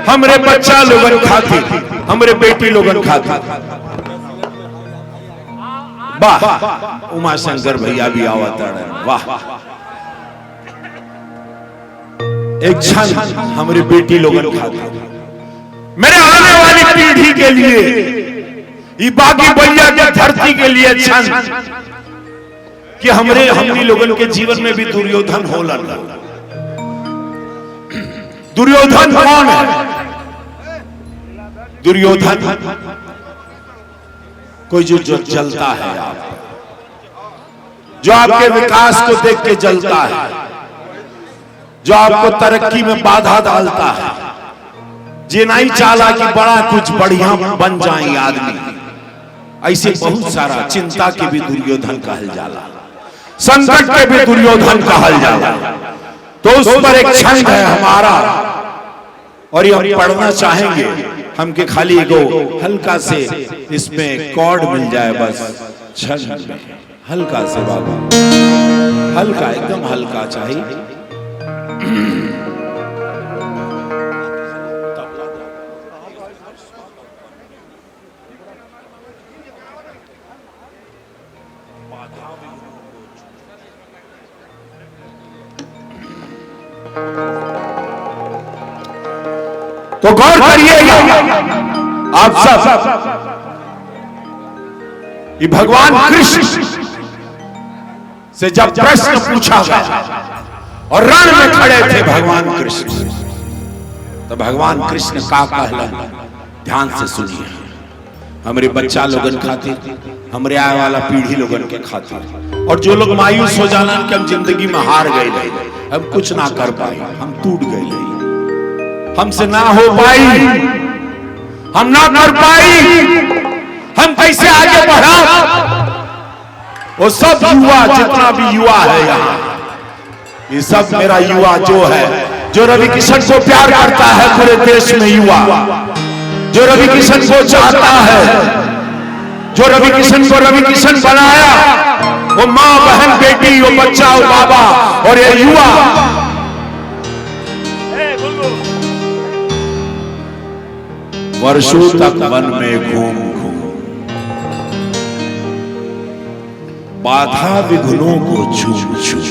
हमरे बच्चा लोगन खाती, हमरे बेटी लोगन खाती। वाह, उमा शंकर भैया भी आवत है। वाह, एक क्षण हमारी बेटी लोगन खाती। मेरे आने वाली पीढ़ी के लिए, ये बागी बलिया की धरती के लिए क्षण कि हमनी लोगन के जीवन में भी दुर्योधन होला। दुर्योधन कौन है? दुर्योधन कोई जो जलता है, जो आपके विकास को देख के जलता है, जो आपको तरक्की में बाधा डालता है, जे नहीं चाला कि बड़ा कुछ बढ़िया बन जाए आदमी। ऐसे बहुत सारा चिंता के भी दुर्योधन कहल जाला, संकट के भी दुर्योधन कहल जाला। तो उस पर एक क्षण है हमारा, और ये हम पढ़ना चाहेंगे। हमके खाली एगो हल्का से इसमें कॉर्ड मिल जाए बस, क्षण में हल्का से बाबा, हल्का, एकदम हल्का चाहिए। तो गौर करिएगा आप सब, ये भगवान कृष्ण से जब प्रश्न पूछा गया और रण में खड़े थे भगवान कृष्ण, तो भगवान कृष्ण का कहला ध्यान से सुनिए। हमारे बच्चा लोगन खातिर, हमारे आने वाला पीढ़ी लोगन के खातिर, और जो लोग मायूस हो जाना कि हम जिंदगी में हार गए, हम कुछ ना कर पाए, हम टूट गए, हमसे ना हो पाई, हम ना कर पाई, हम कैसे आगे बढ़ा। वो सब युवा, जितना भी युवा है यहाँ, ये सब मेरा युवा जो है, जो रवि किशन को प्यार करता है पूरे देश में, युवा जो रवि किशन को चाहता है, जो रवि किशन को रवि किशन बनाया, वो माँ, बहन, बेटी, वो बच्चा, वो बाबा, और ये युवा वर्षों तक वन में घूम घूम बाधा विघ्नों को चूम चूम,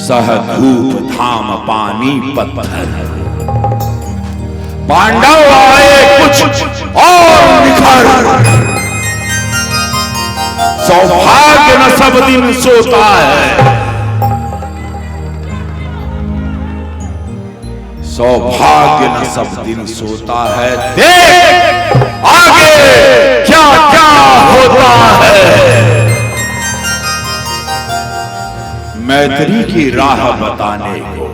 सह धूप धाम पानी पत्थर, पांडव आए कुछ और निखर, सौभाग्य न सब दिन सोता है, सौभाग्य न सब दिन सोता है, देख आगे क्या क्या होता है। मैत्री की राह बताने को,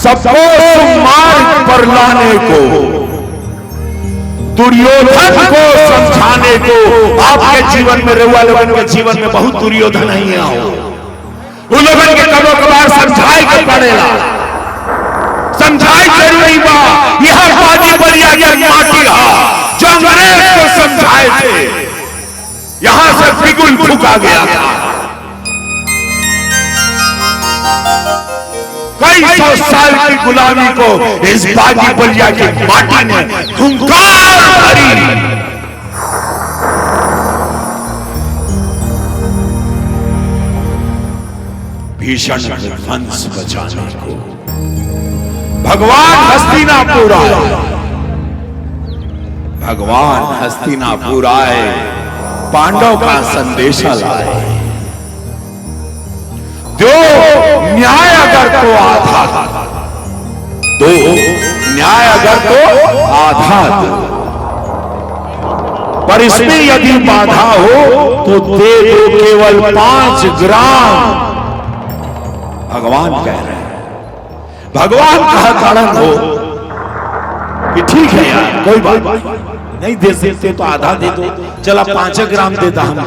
सबको मार्ग पर लाने को, दुर्योधन को समझाने को। आपके जीवन में, रउआ लोगन के जीवन में बहुत दुर्योधन नहीं आओ, उन लोगन के कबो कबार समझाए के पड़ेला, समझाए जरूरी बा। यह बागी बलिया की माटी हा, जो अंग्रेज को समझाए थे, यहां से बिगुल फूका गया था। कई सौ साल की गुलामी को इस बागी बलिया की माटी ने हुंकार भरी। भीषण वंश बचाने को भगवान हस्तिनापुर आए, भगवान हस्तिनापुर आए, पांडव का संदेशा लाए। दो न्याय अगर तो आधा, दो न्याय अगर तो आधा दो, पर इसमें यदि बाधा हो तो दे दो केवल 5 ग्राम। भगवान कह रहे हैं, भगवान कहा कारण हो कि ठीक है यार, कोई बात नहीं, दे सकते तो आधा दे दो, चला 5 ग्राम देता हम।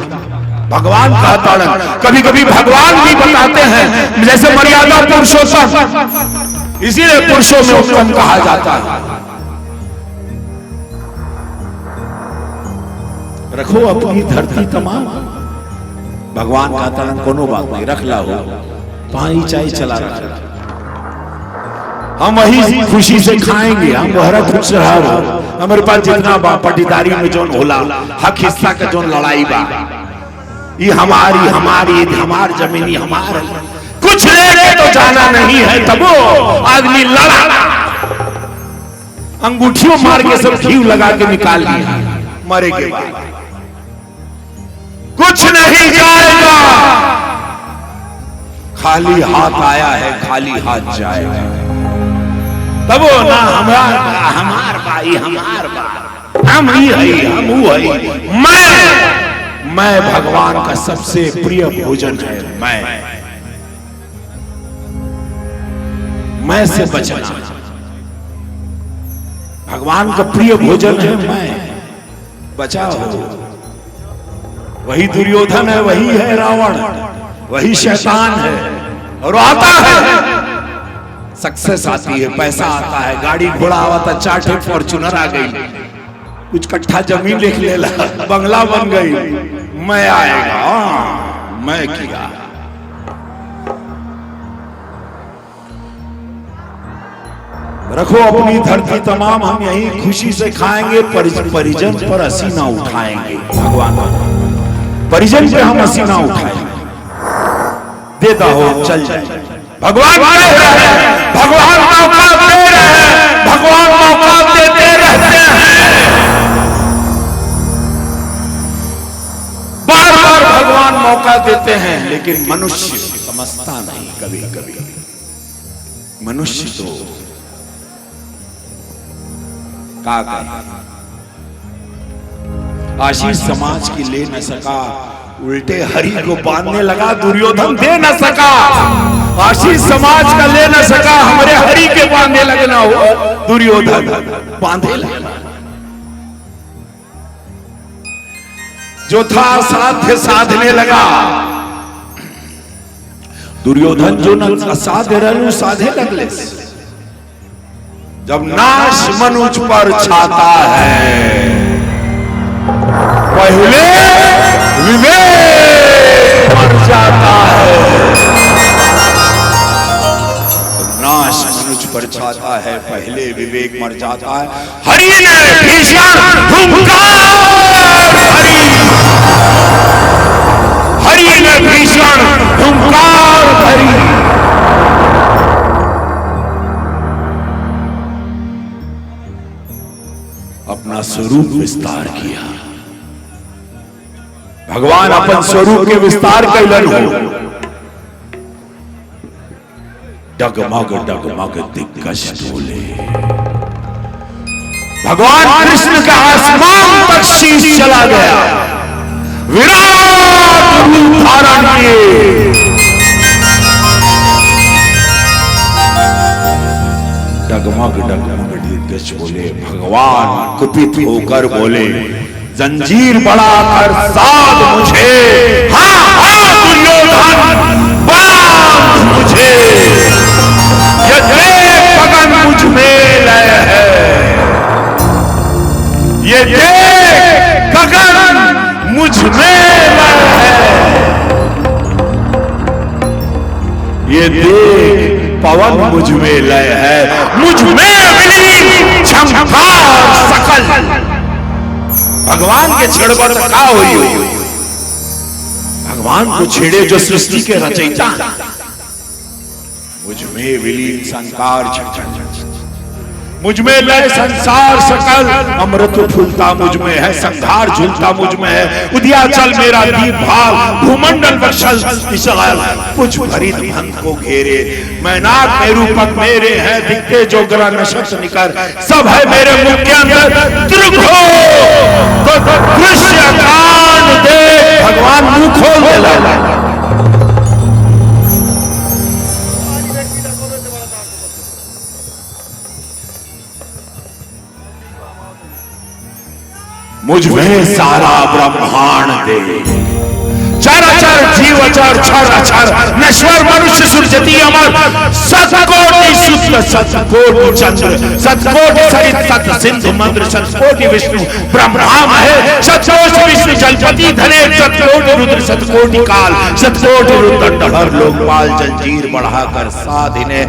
भगवान का कारण, कभी कभी भगवान भी बताते हैं, जैसे मर्यादा पुरुषोत्तम, इसीलिए पुरुषों में उत्तम कहा जाता है। रखो अपनी धरती तमाम, भगवान का कारण कोनो बात नहीं, रख ला हो, पानी चाय चला रहा, हम वही खुशी से खाएंगे। हम बहरा खुश रहा, हमारे पास जितना बा पटीदारी में जोन होला हक हिस्सा का जोन लड़ाई बा, ये हमारी हमारी हमार जमीनी हमार, कुछ लेके तो जाना नहीं है। तब वो आदमी लड़ा, अंगूठियों मार के सब घी लगा के निकाल लिया, मरे के बाद कुछ नहीं जाएगा। खाली हाथ आया है, खाली हाथ जाएगा। तब वो ना हमार भाई हमार भाई, हम ही है, हम वो है। मैं भगवान का सबसे प्रिय भोजन है। मैं से बचना भगवान का प्रिय भोजन है। मैं बचाओ। वही दुर्योधन है, वही है रावण, वही शैतान है। और आता है, सक्सेस आती है, पैसा आता है, गाड़ी घोड़ा आवा था, 4 फॉर्च्यूनर आ गई, कुछ कट्ठा जमीन लिख लेला, बंगला बन गई। मैं आएगा, मैं किया। रखो अपनी धरती तमाम, हम यही खुशी से खाएंगे, परिजन पर हंसी ना उठाएंगे। भगवान परिजन पे हम हंसी ना उठाएंगे। देता हो चल जाए, भगवान भगवान मौका दे रहे हैं, भगवान मौका देते रहते हैं। बार बार भगवान मौका देते हैं, लेकिन मनुष्य समझता नहीं। कभी कभी मनुष्य तो का आशीष समाज की ले न सका, उल्टे हरि को बांधने लगा। दुर्योधन दे न सका, आशीष समाज का ले न सका, हमारे हरि के बांधने लगना हो। दुर्योधन बांधे लगा, जो था साध्य साधने लगा। दुर्योधन जो न असाध्य रहू साधे लगले। जब नाश मनुज पर छाता है, पहले विवेक मर जाता है। नाश मनुज पर छाता है, पहले विवेक मर जाता है। हरि ने भीषण हुंकार भरी, हरि ने भीषण हुंकार भरी। अपना स्वरूप विस्तार किया। भगवान अपन स्वरूप के विस्तार कैलन हो। डगमग डगमग दिग्गज डोले, भगवान कृष्ण का आसमान तक शीश चला गया। विराट रूप धारण किए, डगमग डगमग दिग्गज बोले। भगवान कुपित होकर बोले, जंजीर बढ़ाकर साध मुझे, हाँ दुर्योधन बांध मुझे। ये देख गगन मुझ में लय है, ये देख गगन मुझ में लय है, ये देख पवन मुझ में लय है, मुझ में विलीन झंकार सकल। भगवान के छेड़बड़ का हुई, भगवान को छेड़े जो सृष्टि के रचयिता। मुझ में विलीन संकार झंझन, मुझ में लय संसार सकल। अमृत फूलता मुझ में है, संघार झूलता मुझ में है। उद्याचल मेरा दीप भाव, भूमंडल वक्षल विशाल, कुछ भरी धन को घेरे। मैनाक मेरू पग मेरे हैं, दिखते जो ग्रह नक्षत्र निकर। सब है मेरे मुख के अंदर, दृढ़ हो तो दृश्य कांड दे। भगवान मुंह खोल देला। मुझ में सारा ब्रह्मांड दे, चर चर जीव चर छर अक्षर, नश्वर मनुष्य सुरजती अमर, सतकोटि शुद्ध सतकोटि चंद्र सतकोटि सरित सत सिंधु मंद्र सतकोटि विष्णु ब्रह्मा है सतकोटि विष्णु जलपति धने सतकोटि रुद्र सतकोटि काल सतकोटि रुद्र डहर लोकपाल जंजीर बढ़ाकर साधिने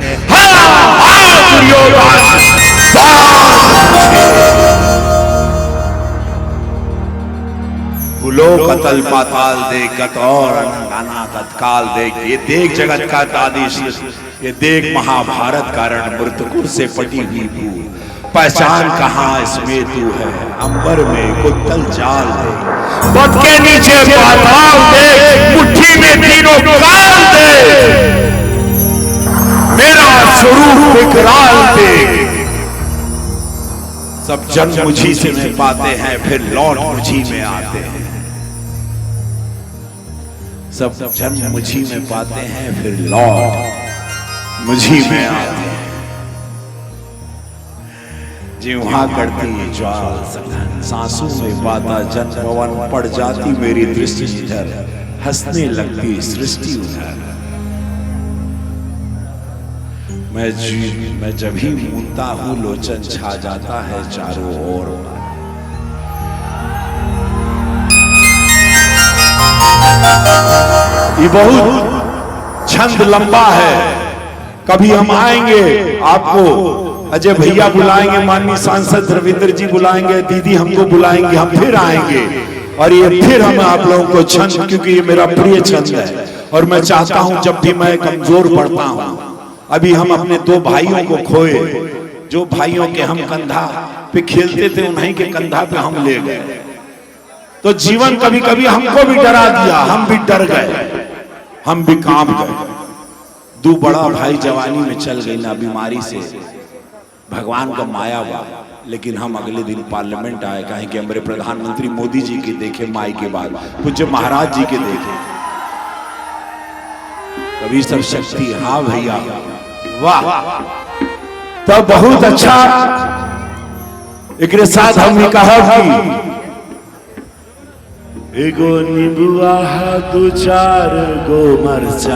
लोक अतल पाताल देख गत और अनंत तत्काल देख। ये देख जगत का तादीश, ये देख महाभारत कारण मृतकुर से पटी हुई भू। पहचान कहाँ इसमें तू है, अंबर में कुत्तल जाल दे, पद के नीचे पाताल दे, मुट्ठी में तीनों काल दे, मेरा स्वरूप विकराल दे। सब जन मुझी से में पाते हैं, फिर लौट मुझी में आते हैं। सब जन मुझी में पाते हैं, फिर लौट मुझी में आते हैं। जिह्वा करती ज्वाल सघन, सांसों में पाता जन पवन, पड़ जाती मेरी दृष्टि इधर, हंसने लगती सृष्टि उधर। मैं जब ही मूंदता हूं, लोचन छा जाता है चारों ओर। ये बहुत छंद लंबा है, कभी हम आएंगे आपको अजय भैया बुलाएंगे, माननीय सांसद रविंद्र जी बुलाएंगे, दीदी हमको बुलाएंगे, हम फिर आएंगे और ये फिर हम आप लोगों को छंद, क्योंकि ये मेरा प्रिय छंद है और मैं चाहता हूं जब भी मैं कमजोर पड़ता हूं। अभी हम अपने दो भाइयों को खोए, जो भाइयों के हम कंधा पे खेलते थे, उन्हीं के कंधा पे हम ले गए। तो जीवन कभी कभी हमको भी डरा दिया, हम भी डर गए, हम भी कांप गए। दो बड़ा भाई जवानी में चल गई ना बीमारी से, भगवान का माया हुआ। लेकिन हम अगले दिन पार्लियामेंट आए, कहें कि हमारे प्रधानमंत्री मोदी जी के देखे माई के बाद, पूज्य महाराज जी के देखे, कभी सब शक्ति। हाँ भैया वाह, तो बहुत अच्छा। एक साथ हमने कहा कि एगो नींबुआ दो चार गो मरचा,